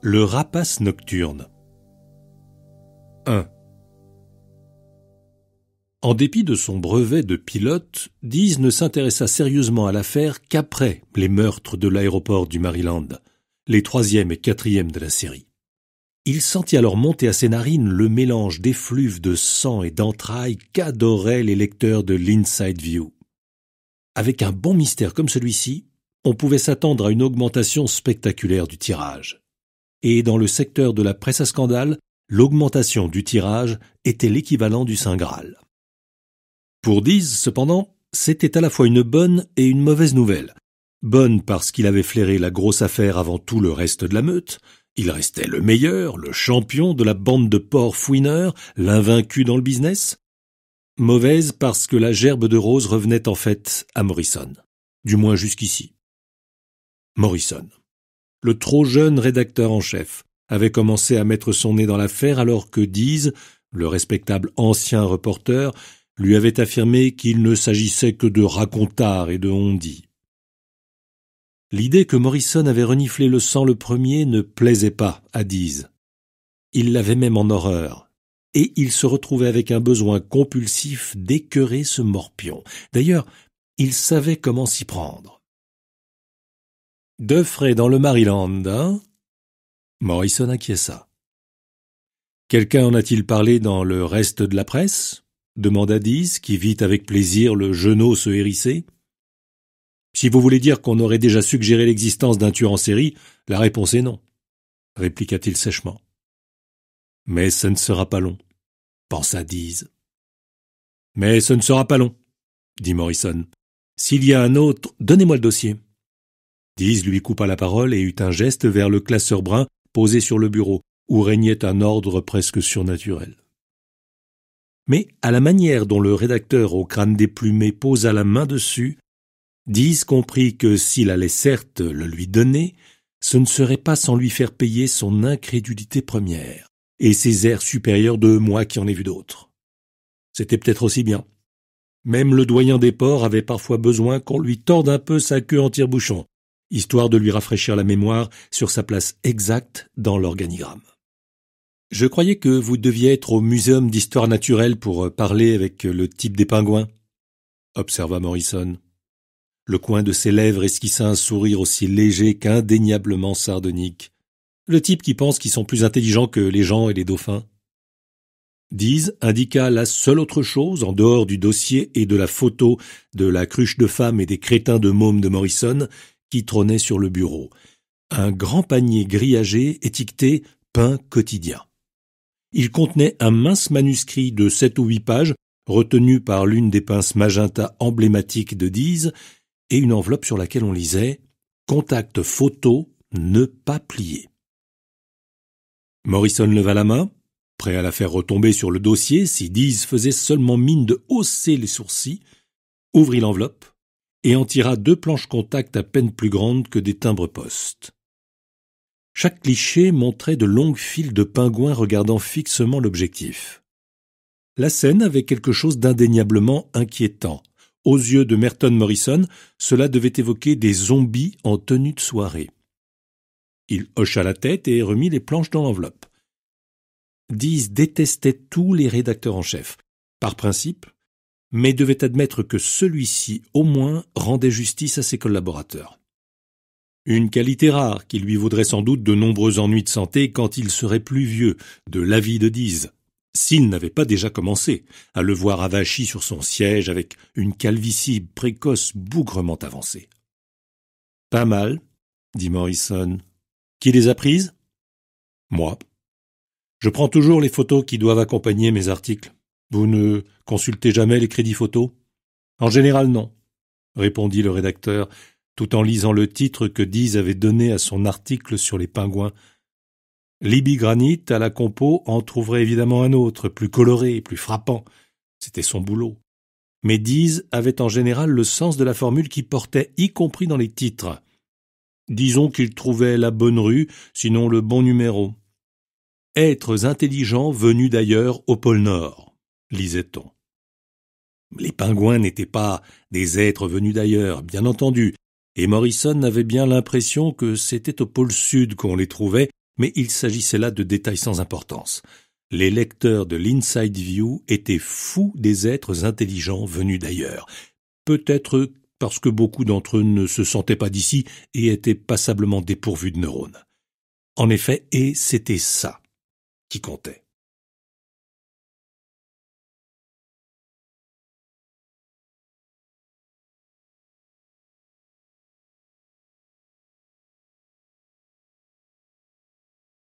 Le rapace nocturne. 1. En dépit de son brevet de pilote, Dease ne s'intéressa sérieusement à l'affaire qu'après les meurtres de l'aéroport du Maryland, les 3e et 4e de la série. Il sentit alors monter à ses narines le mélange d'effluves de sang et d'entrailles qu'adoraient les lecteurs de l'Inside View. Avec un bon mystère comme celui-ci, on pouvait s'attendre à une augmentation spectaculaire du tirage. Et dans le secteur de la presse à scandale, l'augmentation du tirage était l'équivalent du Saint Graal. Pour Dease, cependant, c'était à la fois une bonne et une mauvaise nouvelle. Bonne parce qu'il avait flairé la grosse affaire avant tout le reste de la meute. Il restait le meilleur, le champion de la bande de porcs fouineurs, l'invaincu dans le business. Mauvaise parce que la gerbe de rose revenait en fait à Morrison. Du moins jusqu'ici. Morrison, le trop jeune rédacteur en chef, avait commencé à mettre son nez dans l'affaire alors que Dease, le respectable ancien reporter, lui avait affirmé qu'il ne s'agissait que de racontars et de on-dit. L'idée que Morrison avait reniflé le sang le premier ne plaisait pas à Dease. Il l'avait même en horreur, et il se retrouvait avec un besoin compulsif d'écœurer ce morpion. D'ailleurs, il savait comment s'y prendre. De frais dans le Maryland, hein? Morrison acquiesça. Quelqu'un en a-t-il parlé dans le reste de la presse? Demanda Dease, qui vit avec plaisir le genou se hérisser. Si vous voulez dire qu'on aurait déjà suggéré l'existence d'un tueur en série, la réponse est non, répliqua-t-il sèchement. Mais ce ne sera pas long, pensa Dease. Mais ce ne sera pas long, dit Morrison. S'il y a un autre, donnez-moi le dossier. Dease lui coupa la parole et eut un geste vers le classeur brun posé sur le bureau, où régnait un ordre presque surnaturel. Mais à la manière dont le rédacteur au crâne déplumé posa la main dessus, Dease comprit que s'il allait certes le lui donner, ce ne serait pas sans lui faire payer son incrédulité première, et ses airs supérieurs de moi qui en ai vu d'autres. C'était peut-être aussi bien. Même le doyen des porcs avait parfois besoin qu'on lui torde un peu sa queue en tire-bouchon, histoire de lui rafraîchir la mémoire sur sa place exacte dans l'organigramme. « Je croyais que vous deviez être au Muséum d'histoire naturelle pour parler avec le type des pingouins, » observa Morrison. Le coin de ses lèvres esquissa un sourire aussi léger qu'indéniablement sardonique. Le type qui pense qu'ils sont plus intelligents que les gens et les dauphins. Dease indiqua la seule autre chose, en dehors du dossier et de la photo de la cruche de femmes et des crétins de mômes de Morrison, qui trônait sur le bureau. Un grand panier grillagé étiqueté « Pain quotidien ». Il contenait un mince manuscrit de 7 ou 8 pages, retenu par l'une des pinces magenta emblématiques de Dease, et une enveloppe sur laquelle on lisait « Contact photo, ne pas plier ». Morrison leva la main, prêt à la faire retomber sur le dossier si Dease faisait seulement mine de hausser les sourcils, ouvrit l'enveloppe, et en tira 2 planches contact à peine plus grandes que des timbres-poste. Chaque cliché montrait de longues files de pingouins regardant fixement l'objectif. La scène avait quelque chose d'indéniablement inquiétant. Aux yeux de Merton Morrison, cela devait évoquer des zombies en tenue de soirée. Il hocha la tête et remit les planches dans l'enveloppe. Dease détestait tous les rédacteurs en chef, par principe, mais devait admettre que celui-ci, au moins, rendait justice à ses collaborateurs. Une qualité rare qui lui vaudrait sans doute de nombreux ennuis de santé quand il serait plus vieux, de l'avis de Dease, s'il n'avait pas déjà commencé à le voir avachi sur son siège avec une calvitie précoce bougrement avancée. « Pas mal, » dit Morrison. « Qui les a prises ?»« Moi. Je prends toujours les photos qui doivent accompagner mes articles. Vous ne consultez jamais les crédits photos ? » ?»« En général, non, » répondit le rédacteur, tout en lisant le titre que Dease avait donné à son article sur les pingouins. Libby Granit, à la compo, en trouverait évidemment un autre, plus coloré et plus frappant. C'était son boulot. Mais Dease avait en général le sens de la formule qui portait, y compris dans les titres. Disons qu'il trouvait la bonne rue, sinon le bon numéro. « Êtres intelligents venus d'ailleurs au pôle Nord », lisait-on. Les pingouins n'étaient pas des êtres venus d'ailleurs, bien entendu, et Morrison avait bien l'impression que c'était au pôle Sud qu'on les trouvait, Mais il s'agissait là de détails sans importance. Les lecteurs de l'Inside View étaient fous des êtres intelligents venus d'ailleurs. Peut-être parce que beaucoup d'entre eux ne se sentaient pas d'ici et étaient passablement dépourvus de neurones. En effet, et c'était ça qui comptait.